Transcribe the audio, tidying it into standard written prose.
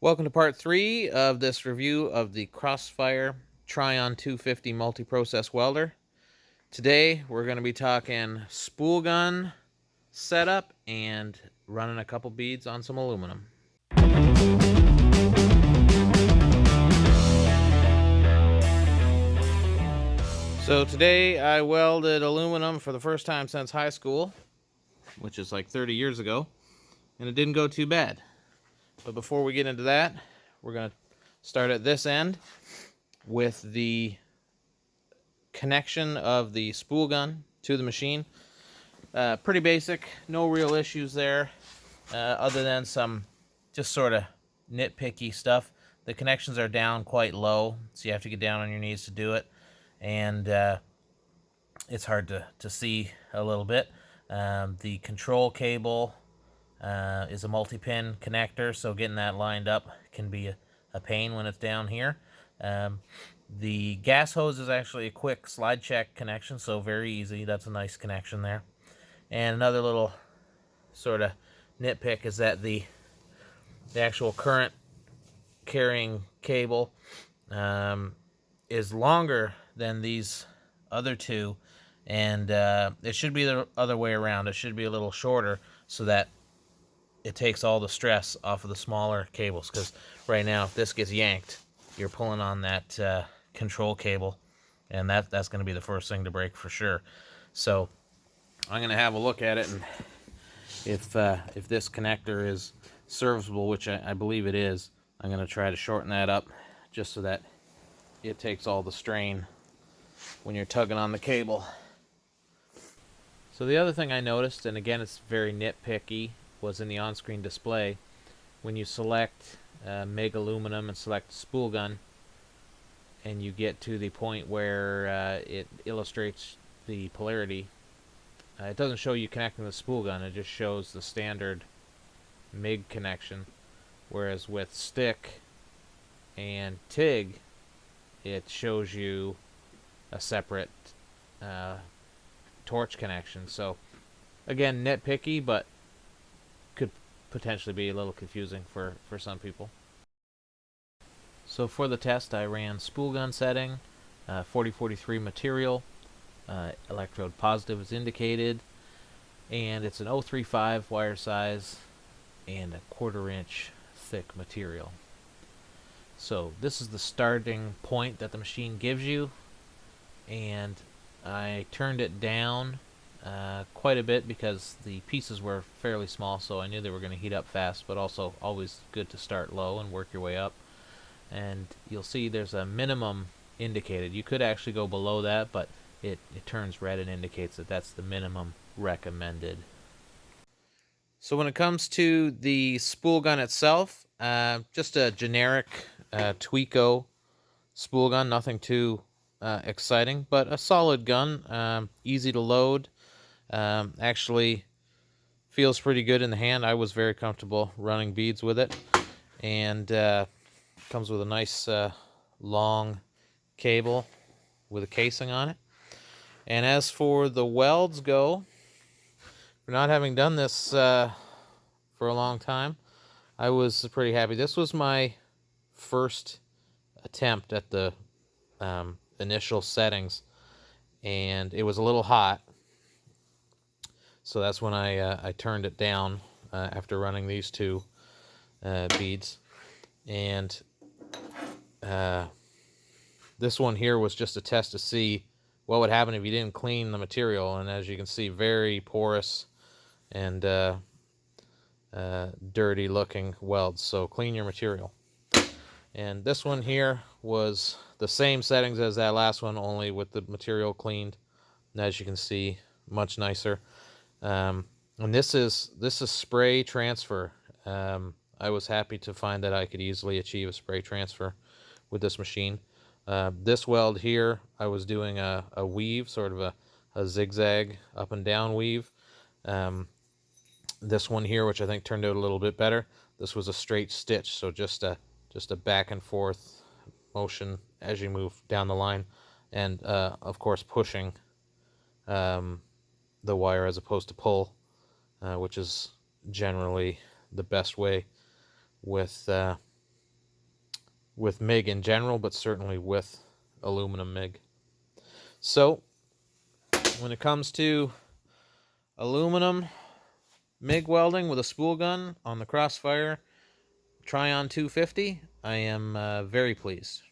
Welcome to part 3 of this review of the Crossfire Trion 250 Multiprocess Welder. Today we're going to be talking spool gun setup and running a couple beads on some aluminum. So today I welded aluminum for the first time since high school, which is like 30 years ago, and it didn't go too bad. But before we get into that, we're going to start at this end with the connection of the spool gun to the machine. Pretty basic, no real issues there, other than some just sort of nitpicky stuff. The connections are down quite low, so you have to get down on your knees to do it, and it's hard to see a little bit. The control cable is a multi-pin connector, so getting that lined up can be a pain when it's down here. The gas hose is actually a quick slide check connection, so very easy. That's a nice connection there. And another little sort of nitpick is that the actual current carrying cable is longer than these other two, and it should be the other way around. It should be a little shorter so that it takes all the stress off of the smaller cables, because right now if this gets yanked, you're pulling on that control cable, and that's going to be the first thing to break for sure. So I'm going to have a look at it, and if this connector is serviceable, which I believe it is, I'm going to try to shorten that up just so that it takes all the strain when you're tugging on the cable. So the other thing I noticed, and again it's very nitpicky, was in the on-screen display. When you select MIG aluminum and select spool gun, and you get to the point where it illustrates the polarity, it doesn't show you connecting the spool gun, it just shows the standard MIG connection, whereas with stick and TIG it shows you a separate torch connection. So again, nitpicky, but could potentially be a little confusing for some people. So for the test I ran spool gun setting, 4043 material, electrode positive is indicated, and it's an 035 wire size and a 1/4 inch thick material. So this is the starting point that the machine gives you, and I turned it down quite a bit because the pieces were fairly small, so I knew they were going to heat up fast, but also always good to start low and work your way up. And you'll see there's a minimum indicated. You could actually go below that, but it turns red and indicates that that's the minimum recommended. So when it comes to the spool gun itself, just a generic Tweco spool gun, nothing too exciting, but a solid gun, easy to load. Actually feels pretty good in the hand. I was very comfortable running beads with it, and comes with a nice long cable with a casing on it. And as for the welds go, for not having done this for a long time, I was pretty happy. This was my first attempt at the initial settings, and it was a little hot, so that's when I turned it down after running these two beads. And this one here was just a test to see what would happen if you didn't clean the material, and as you can see, very porous and dirty looking welds, so clean your material. And this one here was the same settings as that last one, only with the material cleaned, and as you can see, much nicer. And this is spray transfer. I was happy to find that I could easily achieve a spray transfer with this machine. This weld here, I was doing a weave, sort of a zigzag up and down weave. This one here, which I think turned out a little bit better, this was a straight stitch, so just a back and forth motion as you move down the line, and of course pushing the wire as opposed to pull, which is generally the best way with with MIG in general, but certainly with aluminum MIG. So when it comes to aluminum MIG welding with a spool gun on the Crossfire Trion 250, I am very pleased.